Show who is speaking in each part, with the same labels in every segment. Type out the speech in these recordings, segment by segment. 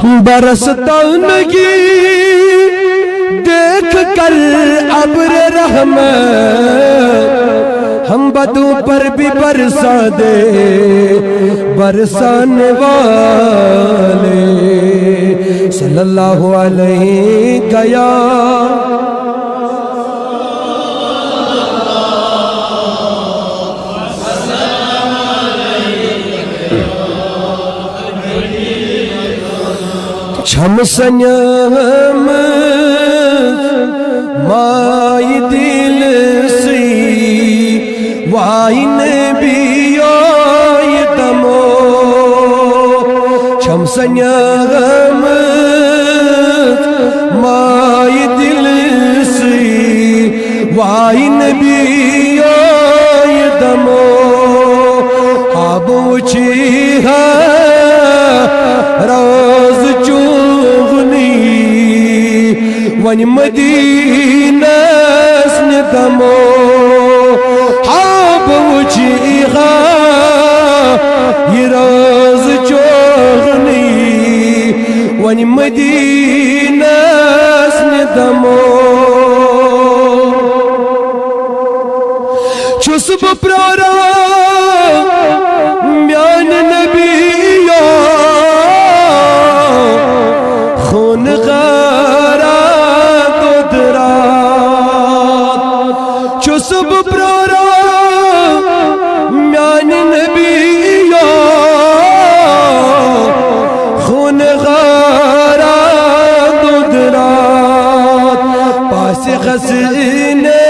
Speaker 1: बरसता नगी देख कर अब्र रहमत, हम बदों पर भी बरसा दे बरसाने वाले। सल्लल्लाहु अलैहि गया छम संयम माई दिल सी वाइन भी तमो, छम संयम माई दिल सी वाइन भी तमो। अब उची है रोज वन मदीनस निदमो, हाब उचीहा ये रोज चोगनी वन मदीनस निदमो। छुस प्रारा म्यान नबियो खून सब प्रारा म्यान नबियो खून गारा दुदरात पास खसने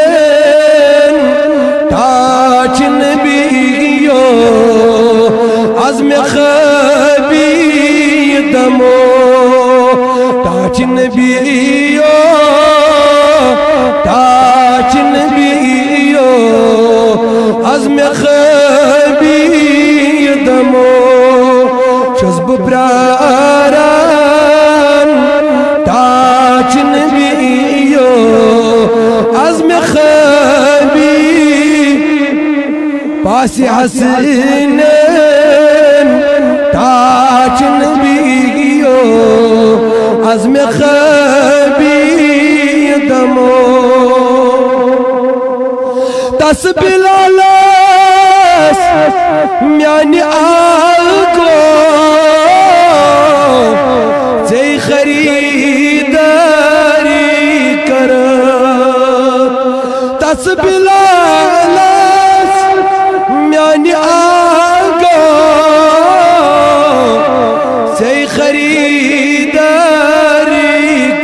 Speaker 1: ताज नबियो आज़म खबी दमो, ताज नबियो ताज नबियो आज़म खबी दमो। चुस्ब प्रारान ताज नबियो आज़म खबी पास हसन ताज नबियो आज़म खबी दमो। तस बिलालस म्यानि आगो जे खरीदारी कर, तस बिलालस म्यानि आगो जे खरीदारी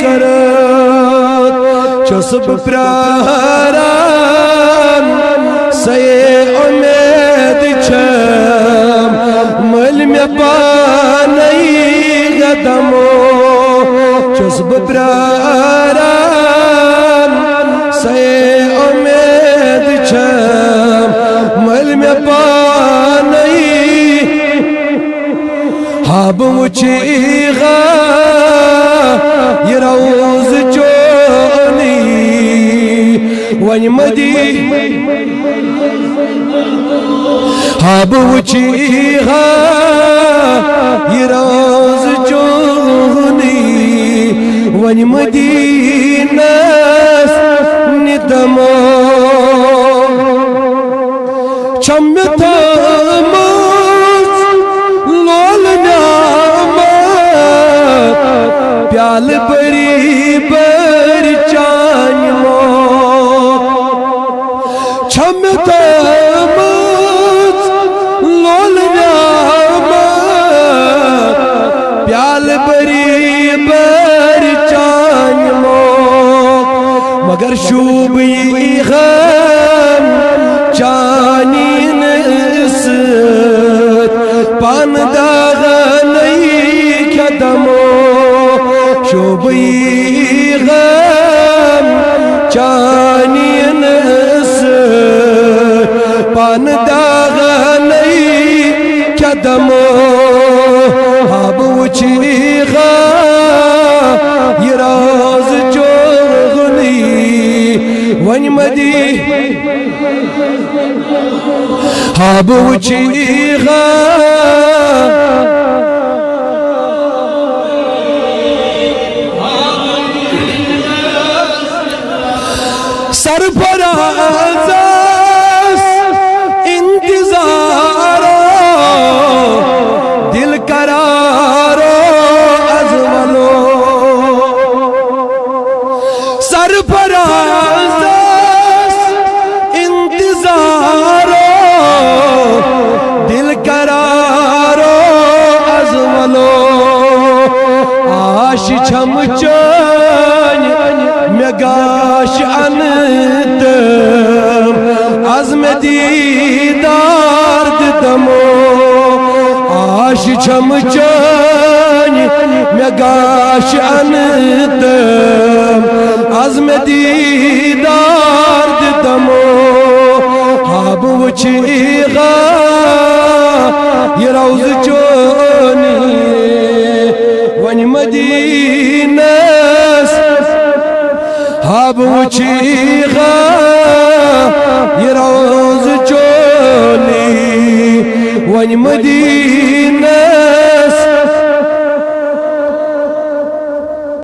Speaker 1: कर। चुस्ब प्रारा से उम्मीद छम मल में पानी गदमो, चुस्ब प्रारान से उम्मीद छम मल में पानी। हाब उचीगा ये रोज चोनी वन मदी, हाब उचीहा ये रोज चोनी वन मदीनस निदमो। छम थमस लोल नामत प्याल बरी बर चान्मो, छम थमस लोल नामत प्याल बरी बर चान्मो। मगर शूब गम चानी नसत पान दाग नहीं कदमो, शूब गम चानी नसत पान दाग नहीं कदमो। हाब उचीगा ये रोज चोगनी वन मदी, हाब उचीगा सरफराज इंतजारो दिल करारो अजमलो सरफराज इंतजारो दिल करारो अजमलो आश छम चन में गाश अनत अज़्म दीदार दमो आश छम चन में गाश अनत अज़्म दीदार दमो हाब वुचीगा ये रोज़ चोनी वन मदीनस हाब वुचीगा ये रोज़ चोनी वन मदीनस